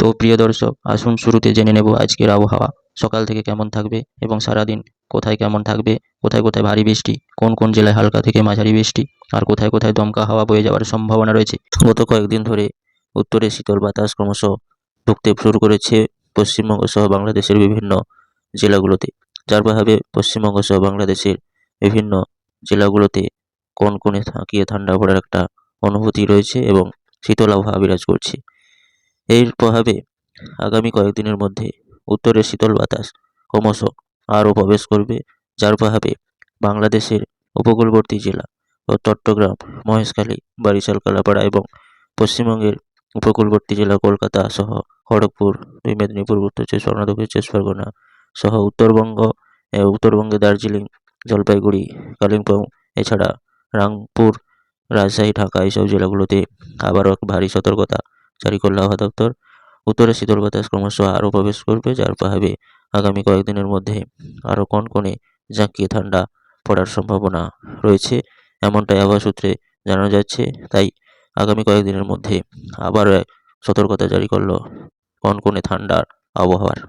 তো প্রিয় দর্শক, আসুন শুরুতে জেনে নেব আজকের আবহাওয়া সকাল থেকে কেমন থাকবে এবং সারাদিন কোথায় কেমন থাকবে, কোথায় কোথায় ভারী বৃষ্টি, কোন কোন জেলায় হালকা থেকে মাঝারি বৃষ্টি, আর কোথায় কোথায় দমকা হাওয়া বয়ে যাওয়ার সম্ভাবনা রয়েছে। গত কয়েকদিন ধরে উত্তরে শীতল বাতাস ক্রমশ ঢুকতে শুরু করেছে পশ্চিমবঙ্গ সহ বাংলাদেশের বিভিন্ন জেলাগুলোতে, যার প্রভাবে পশ্চিমবঙ্গ সহ বাংলাদেশের বিভিন্ন জেলাগুলোতে কনকনে থাকিয়ে ঠান্ডা পড়ার একটা অনুভূতি রয়েছে এবং শীতল আবহাওয়া বিরাজ করছে। এর প্রভাবে আগামী কয়েকদিনের মধ্যে উত্তরের শীতল বাতাস ক্রমশ আরও প্রবেশ করবে, যার প্রভাবে বাংলাদেশের উপকূলবর্তী জেলা ও চট্টগ্রাম, মহেশখালী, বরিশাল, কালাপাড়া এবং পশ্চিমবঙ্গের উপকূলবর্তী জেলা কলকাতা সহ খড়গপুর, দুই মেদিনীপুর, উত্তর চব্বিশ পরগনা, দক্ষিণ চব্বিশ পরগনা সহ উত্তরবঙ্গে দার্জিলিং, জলপাইগুড়ি, কালিম্পং, এছাড়া রাংপুর, রাজশাহী, ঢাকা এইসব জেলাগুলোতে আবারও এক ভারী সতর্কতা জারি করল আবহাওয়া দপ্তর। উত্তরে শীতল বাতাস ক্রমশ আরও প্রবেশ করবে, যার প্রভাবে আগামী কয়েকদিনের মধ্যে আরও কনকনে জাঁকিয়ে ঠান্ডা পড়ার সম্ভাবনা রয়েছে, এমনটাই আবহাওয়া সূত্রে জানানো যাচ্ছে। তাই আগামী কয়েকদিনের মধ্যে আবারও এক সতর্কতা জারি করল কনকনে ঠান্ডার আবহাওয়ার।